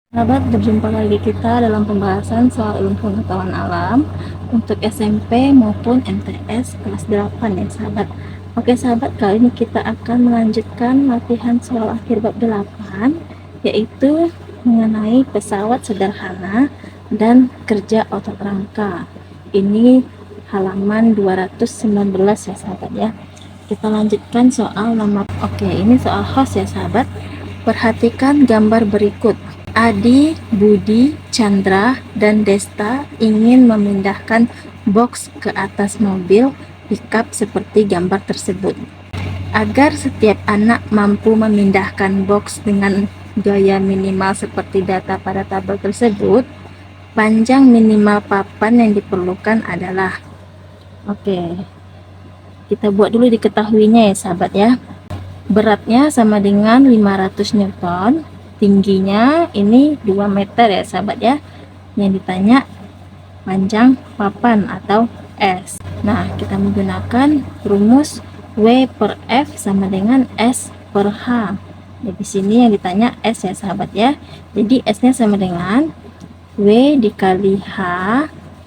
Sahabat, berjumpa lagi kita dalam pembahasan soal ilmu pengetahuan alam untuk SMP maupun MTS kelas 8 ya sahabat. Oke sahabat, kali ini kita akan melanjutkan latihan soal akhir bab 8, yaitu mengenai pesawat sederhana dan kerja otot rangka. Ini halaman 219 ya sahabat ya. Kita lanjutkan soal nomor. Oke, ini soal host ya sahabat. Perhatikan gambar berikut. Adi, Budi, Chandra, dan Desta ingin memindahkan box ke atas mobil pickup seperti gambar tersebut. Agar setiap anak mampu memindahkan box dengan gaya minimal seperti data pada tabel tersebut, panjang minimal papan yang diperlukan adalah. Oke, kita buat dulu diketahuinya ya sahabat ya. Beratnya sama dengan 500 Newton, tingginya ini 2 meter ya sahabat ya. Yang ditanya panjang papan atau S. Nah, kita menggunakan rumus W per F sama dengan S per H. Jadi sini yang ditanya S ya sahabat ya. Jadi S-nya sama dengan W dikali H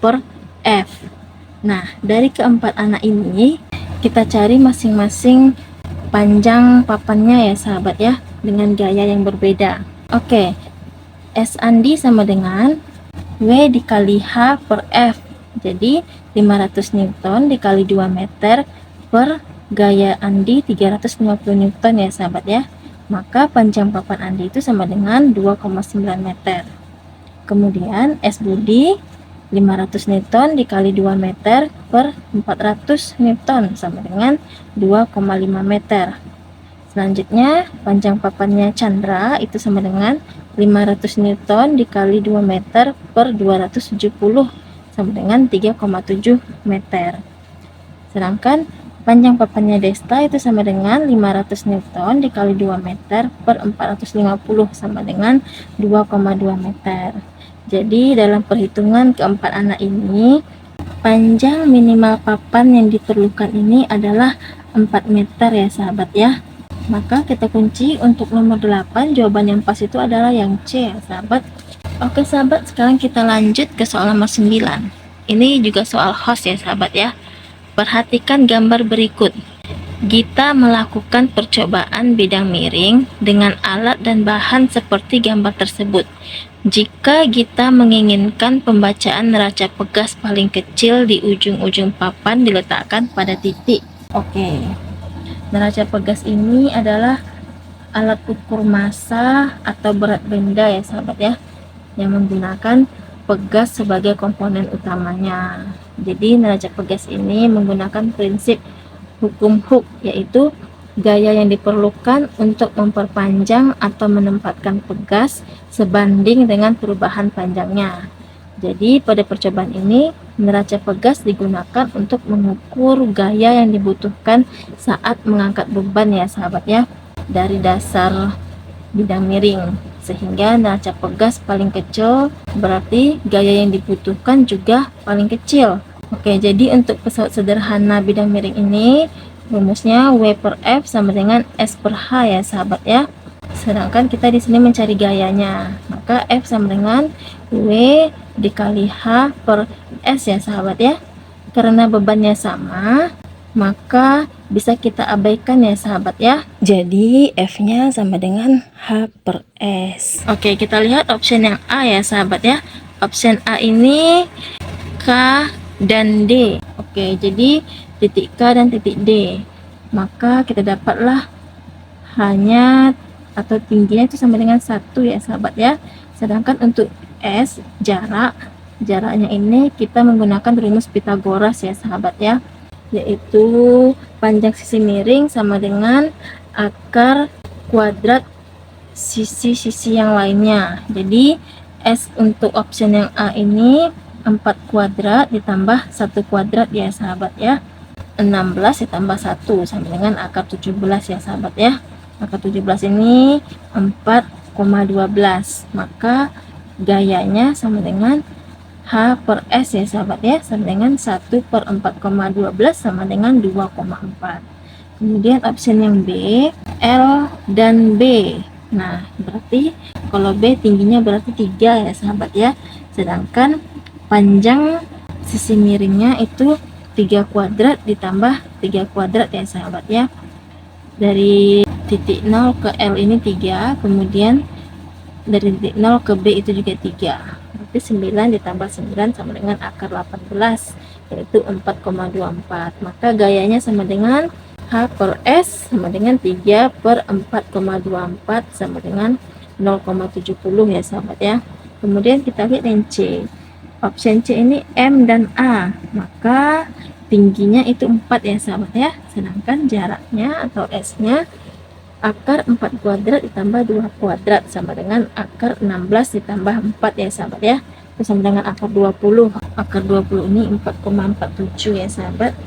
per F. Nah, dari keempat anak ini kita cari masing-masing panjang papannya ya sahabat ya, dengan gaya yang berbeda. Oke, S Andi sama dengan W dikali H per F. Jadi 500 Newton dikali 2 meter per gaya Andi 350 Newton ya sahabat ya. Maka panjang papan Andi itu sama dengan 2,9 meter. Kemudian S Budi 500 Newton dikali 2 meter per 400 Newton sama dengan 2,5 meter. Selanjutnya panjang papannya Chandra itu sama dengan 500 Newton dikali 2 meter per 270 sama dengan 3,7 meter. Sedangkan panjang papannya Desta itu sama dengan 500 Newton dikali 2 meter per 450 sama dengan 2,2 meter. Jadi dalam perhitungan keempat anak ini, panjang minimal papan yang diperlukan ini adalah 4 meter ya sahabat ya. Maka kita kunci untuk nomor 8, jawaban yang pas itu adalah yang C ya sahabat. Oke sahabat, sekarang kita lanjut ke soal nomor 9. Ini juga soal host ya sahabat ya. Perhatikan gambar berikut. Gita melakukan percobaan bidang miring dengan alat dan bahan seperti gambar tersebut. Jika Gita menginginkan pembacaan neraca pegas paling kecil di ujung-ujung papan diletakkan pada titik. Oke, neraca pegas ini adalah alat ukur massa atau berat benda ya sahabat ya, yang menggunakan pegas sebagai komponen utamanya. Jadi neraca pegas ini menggunakan prinsip hukum Hooke, yaitu gaya yang diperlukan untuk memperpanjang atau menempatkan pegas sebanding dengan perubahan panjangnya. Jadi pada percobaan ini neraca pegas digunakan untuk mengukur gaya yang dibutuhkan saat mengangkat beban ya sahabat ya, dari dasar bidang miring, sehingga neraca pegas paling kecil berarti gaya yang dibutuhkan juga paling kecil. Oke, jadi untuk pesawat sederhana bidang miring ini rumusnya W per F sama dengan S per H ya sahabat ya. Sedangkan kita di sini mencari gayanya, maka F sama dengan W dikali H per S ya sahabat ya. Karena bebannya sama, maka bisa kita abaikan ya sahabat ya. Jadi F-nya sama dengan H per S. Oke, kita lihat option yang A ya sahabat ya. Option A ini K dan D. Oke, jadi titik K dan titik D. Maka kita dapatlah hanya atau tingginya itu sama dengan 1 ya sahabat ya. Sedangkan untuk S, jaraknya ini kita menggunakan rumus Pythagoras ya sahabat ya, yaitu panjang sisi miring sama dengan akar kuadrat sisi-sisi yang lainnya. Jadi S untuk option yang A ini 4 kuadrat ditambah 1 kuadrat ya sahabat ya. 16 ditambah 1 sama dengan akar 17 ya sahabat ya. Akar 17 ini 4,12. Maka gayanya sama dengan H per S ya sahabat ya, sama dengan 1 per 4,12 sama dengan 2,4. Kemudian option yang B, L dan B. Nah, berarti Kalau B tingginya berarti 3 ya sahabat ya. Sedangkan panjang sisi miringnya itu 3 kuadrat ditambah 3 kuadrat ya sahabat ya. Dari titik 0 ke L ini 3, kemudian dari titik 0 ke B itu juga 3. Berarti 9 ditambah 9 sama dengan akar 18, yaitu 4,24. Maka gayanya sama dengan H per S sama dengan 3 per 4,24 sama dengan 0,70 ya sahabat ya. Kemudian kita lihat yang C. Option C ini M dan A. Maka tingginya itu 4 ya sahabat ya. Sedangkan jaraknya atau S-nya akar 4 kuadrat ditambah 2 kuadrat sama dengan akar 16 ditambah 4 ya sahabat ya. Itu sama dengan akar 20. Akar 20 ini 4,47 ya sahabat.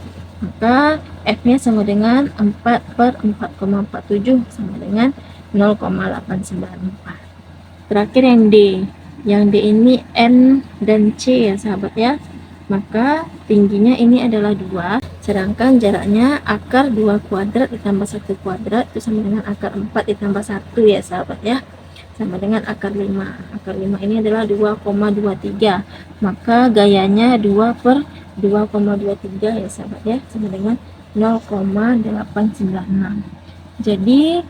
Maka F-nya sama dengan 4 per 4,47 sama dengan 0,894. Terakhir yang D. Yang D ini N dan C ya sahabat ya. Maka tingginya ini adalah 2, sedangkan jaraknya akar 2 kuadrat ditambah 1 kuadrat itu sama dengan akar 4 ditambah 1 ya sahabat ya. Sama dengan akar 5. Akar 5 ini adalah 2,23. Maka gayanya 2 per 2,23 ya sahabat ya, sama dengan 0,896. Jadi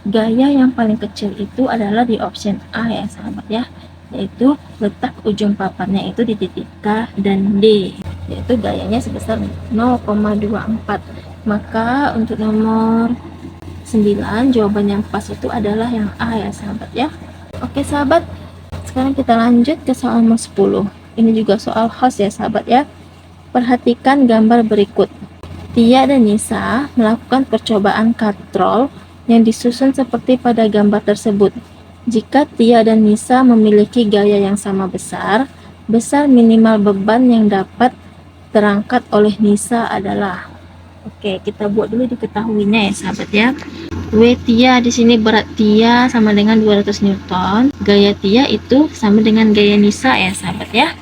gaya yang paling kecil itu adalah di option A ya sahabat ya, yaitu letak ujung paparnya itu di titik K dan D, yaitu gayanya sebesar 0,24. Maka untuk nomor 9 jawaban yang pas itu adalah yang A ya sahabat ya. Oke sahabat, sekarang kita lanjut ke soal nomor 10. Ini juga soal khas ya sahabat ya. Perhatikan gambar berikut. Tia dan Nisa melakukan percobaan katrol yang disusun seperti pada gambar tersebut. Jika Tia dan Nisa memiliki gaya yang sama besar, besar minimal beban yang dapat terangkat oleh Nisa adalah. Oke, kita buat dulu diketahuinya ya sahabat ya. W Tia di sini berat Tia sama dengan 200 Newton. Gaya Tia itu sama dengan gaya Nisa ya sahabat ya.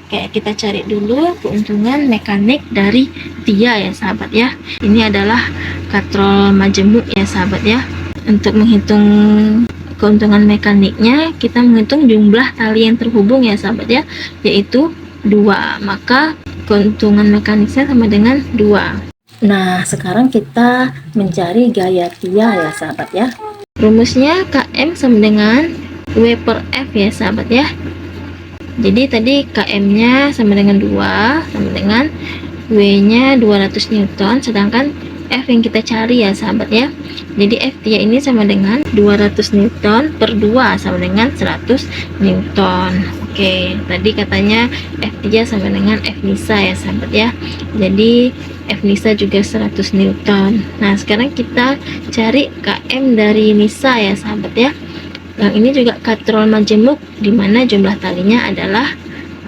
Oke, kita cari dulu keuntungan mekanik dari Tia ya sahabat ya. Ini adalah katrol majemuk ya sahabat ya. Untuk menghitung keuntungan mekaniknya, kita menghitung jumlah tali yang terhubung ya sahabat ya, yaitu 2. Maka keuntungan mekaniknya sama dengan 2. Nah, sekarang kita mencari gaya Tia ya sahabat ya. Rumusnya Km sama dengan W per F ya sahabat ya. Jadi tadi Km-nya sama dengan 2, sama dengan W-nya 200 Newton, sedangkan F yang kita cari ya sahabat ya. Jadi F Tia ini sama dengan 200 Newton per 2 sama dengan 100 Newton. Oke, tadi katanya F Tia sama dengan F Nisa ya sahabat ya. Jadi F Nisa juga 100 Newton. Nah, sekarang kita cari Km dari Nisa ya sahabat ya. Yang ini juga katrol majemuk, dimana jumlah talinya adalah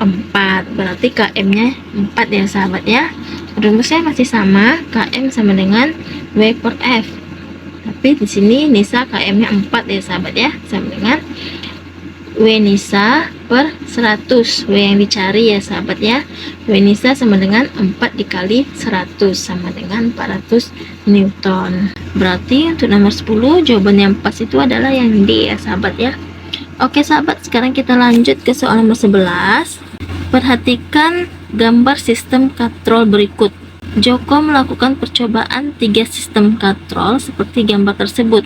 4. Berarti Km-nya 4 ya sahabat ya. Rumusnya masih sama, Km sama dengan W per F. Tapi di sini Nisa Km-nya 4 ya sahabat ya, sama dengan W Nisa per 100. W yang dicari ya sahabat ya. W Nisa sama dengan 4 dikali 100 sama dengan 400 Newton. Berarti untuk nomor 10 jawaban yang pas itu adalah yang D ya sahabat ya. Oke sahabat, sekarang kita lanjut ke soal nomor 11. Perhatikan gambar sistem katrol berikut. Joko melakukan percobaan 3 sistem katrol seperti gambar tersebut.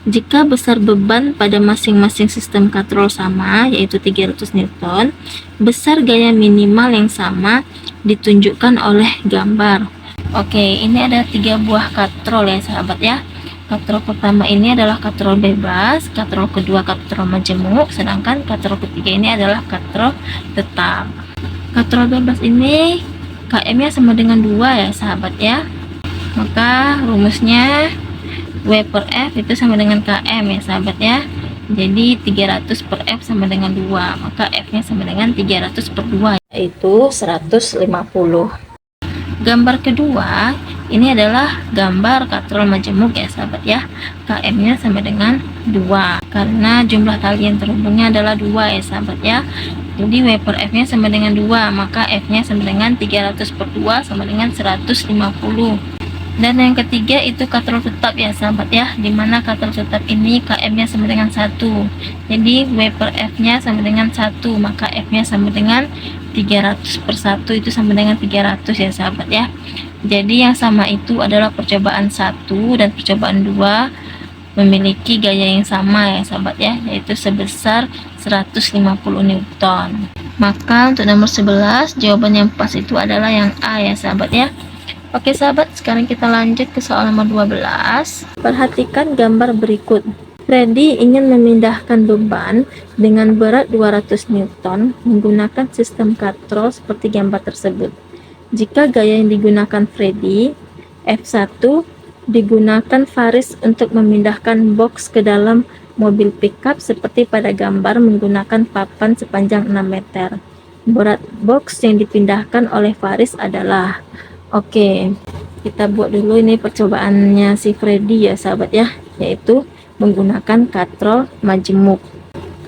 Jika besar beban pada masing-masing sistem katrol sama, yaitu 300 Newton, besar gaya minimal yang sama ditunjukkan oleh gambar. Oke, ini ada 3 buah katrol ya sahabat ya. Katrol pertama ini adalah katrol bebas, katrol kedua katrol majemuk, sedangkan katrol ketiga ini adalah katrol tetap. Katrol bebas ini Km-nya sama dengan 2 ya sahabat ya. Maka rumusnya W per F itu sama dengan Km ya sahabat ya. Jadi 300 per F sama dengan 2. Maka F-nya sama dengan 300 per 2, yaitu 150. Gambar kedua, ini adalah gambar katrol majemuk ya sahabat ya. Km-nya sama dengan 2. Karena jumlah tali yang terhubungnya adalah 2 ya sahabat ya. Jadi W per F-nya sama dengan 2, maka F-nya sama dengan 300 per 2 sama dengan 150. Dan yang ketiga itu katrol tetap ya sahabat ya, dimana katrol tetap ini KM nya sama dengan 1, jadi W per F nya sama dengan 1, maka F nya sama dengan 300 per 1 itu sama dengan 300 ya sahabat ya. Jadi yang sama itu adalah percobaan 1 dan percobaan 2 memiliki gaya yang sama ya sahabat ya, yaitu sebesar 150 Newton. Maka untuk nomor 11 jawaban yang pas itu adalah yang A ya sahabat ya. Oke sahabat, sekarang kita lanjut ke soal nomor 12. Perhatikan gambar berikut. Freddy ingin memindahkan beban dengan berat 200 Newton menggunakan sistem katrol seperti gambar tersebut. Jika gaya yang digunakan Freddy, F1, digunakan Faris untuk memindahkan box ke dalam mobil pickup seperti pada gambar menggunakan papan sepanjang 6 meter. Berat box yang dipindahkan oleh Faris adalah... Oke, kita buat dulu ini percobaannya si Freddy ya sahabat ya, yaitu menggunakan katrol majemuk.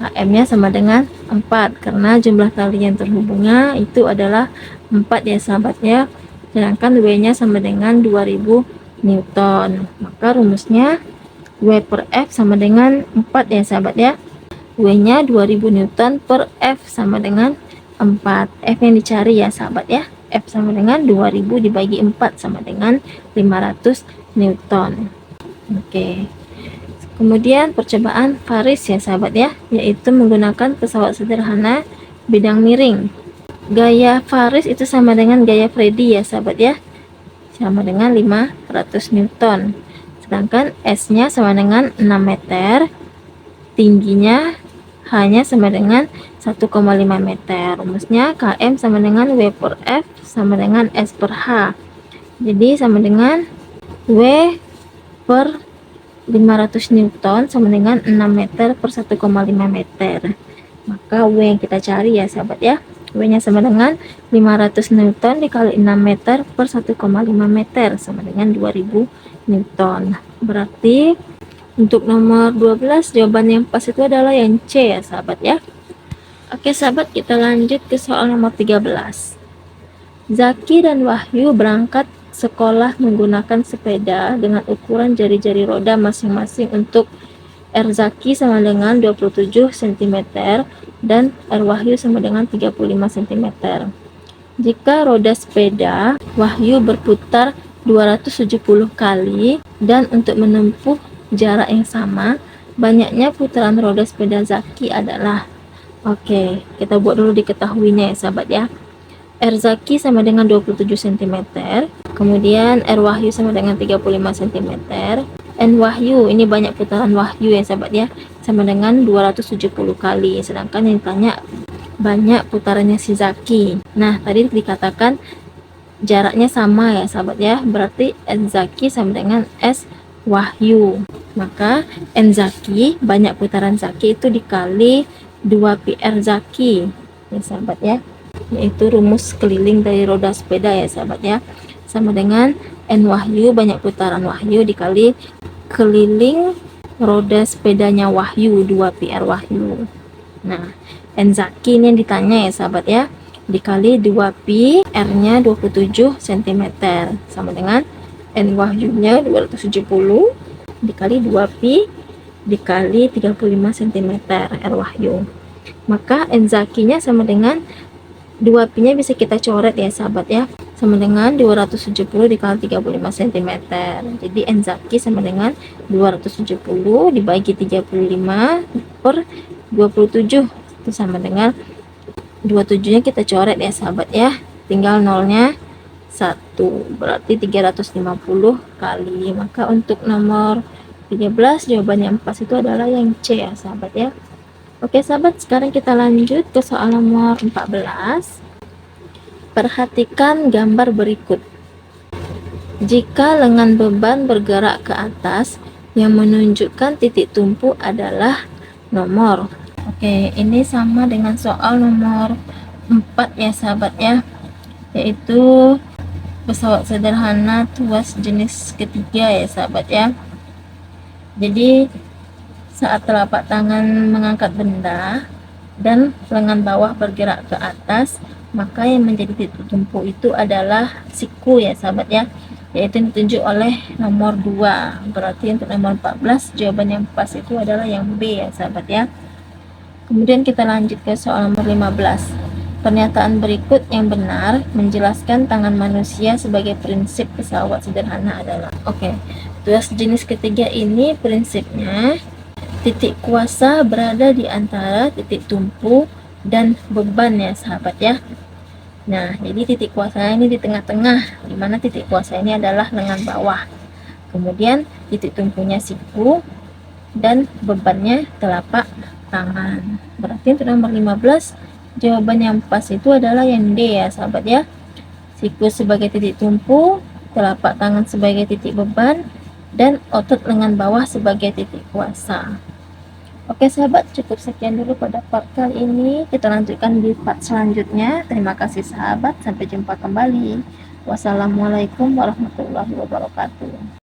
KM-nya sama dengan 4 karena jumlah tali yang terhubungnya itu adalah 4 ya sahabat ya. Sedangkan W-nya sama dengan 2000 Newton. Maka rumusnya W per F sama dengan 4 ya sahabat ya. W-nya 2000 Newton per F sama dengan 4. F yang dicari ya sahabat ya. F sama dengan 2000 dibagi 4 sama dengan 500 Newton. Oke. Kemudian percobaan Faris ya sahabat ya, yaitu menggunakan pesawat sederhana bidang miring. Gaya Faris itu sama dengan gaya Freddy ya sahabat ya, sama dengan 500 Newton. Sedangkan S-nya sama dengan 6 meter, tingginya hanya sama dengan 1,5 meter. Rumusnya KM sama dengan W per F sama dengan S per H. Jadi sama dengan W per 500 Newton sama dengan 6 meter per 1,5 meter. Maka W yang kita cari ya sahabat ya. W nya sama dengan 500 Newton dikali 6 meter per 1,5 meter sama dengan 2000 Newton. Berarti untuk nomor 12 jawaban yang pas itu adalah yang C ya sahabat ya. Oke sahabat, kita lanjut ke soal nomor 13. Zaki dan Wahyu berangkat sekolah menggunakan sepeda dengan ukuran jari-jari roda masing-masing. Untuk R Zaki sama dengan 27 cm dan R Wahyu sama dengan 35 cm. Jika roda sepeda Wahyu berputar 270 kali dan untuk menempuh jarak yang sama, banyaknya putaran roda sepeda Zaki adalah... Oke, kita buat dulu diketahuinya ya sahabat ya. R Zaki sama dengan 27 cm, kemudian R Wahyu sama dengan 35 cm. N Wahyu, ini banyak putaran Wahyu ya sahabat ya, sama dengan 270 kali, sedangkan yang ditanya banyak putarannya si Zaki. Nah, tadi dikatakan jaraknya sama ya sahabat ya, berarti N Zaki sama dengan S Wahyu. Maka N Zaki, banyak putaran Zaki itu dikali 2PR Zaki ya sahabat ya, yaitu rumus keliling dari roda sepeda ya sahabat ya, sama dengan N Wahyu, banyak putaran Wahyu dikali keliling roda sepedanya Wahyu, 2PR Wahyu. Nah, N Zaki ini yang ditanya ya sahabat ya, dikali 2pi, R nya 27 cm sama dengan N Wahyu nya 270 dikali 2pi dikali 35 cm R Wahyu. Maka N Zaki nya sama dengan 2pi nya bisa kita coret ya sahabat ya, sama dengan 270 dikali 35 cm. Jadi N Zaki sama dengan 270 dibagi 35 per 27 itu sama dengan 27 nya kita coret ya sahabat ya, tinggal nolnya 1, berarti 350 kali. Maka untuk nomor 13 jawaban yang pas itu adalah yang C ya sahabat ya. Oke sahabat, sekarang kita lanjut ke soal nomor 14. Perhatikan gambar berikut. Jika lengan beban bergerak ke atas, yang menunjukkan titik tumpu adalah nomor. Oke, ini sama dengan soal nomor 4 ya sahabat ya, yaitu pesawat sederhana tuas jenis ketiga ya sahabat ya. Jadi saat telapak tangan mengangkat benda dan lengan bawah bergerak ke atas, maka yang menjadi titik tumpu itu adalah siku ya sahabat ya. yaitu ditunjuk oleh nomor 2. Berarti untuk nomor 14 jawaban yang pas itu adalah yang B ya sahabat ya. Kemudian kita lanjut ke soal nomor 15. Pernyataan berikut yang benar menjelaskan tangan manusia sebagai prinsip pesawat sederhana adalah. Tugas jenis ketiga ini prinsipnya titik kuasa berada di antara titik tumpu dan beban ya sahabat ya. Nah, jadi titik kuasa ini di tengah-tengah, di mana titik kuasa ini adalah lengan bawah. Kemudian titik tumpunya siku dan bebannya telapak tangan. Berarti untuk nomor 15 jawaban yang pas itu adalah yang D ya sahabat ya. Siku sebagai titik tumpu, telapak tangan sebagai titik beban, dan otot lengan bawah sebagai titik kuasa. Oke sahabat, cukup sekian dulu pada part kali ini. Kita lanjutkan di part selanjutnya. Terima kasih sahabat, sampai jumpa kembali. Wassalamualaikum warahmatullahi wabarakatuh.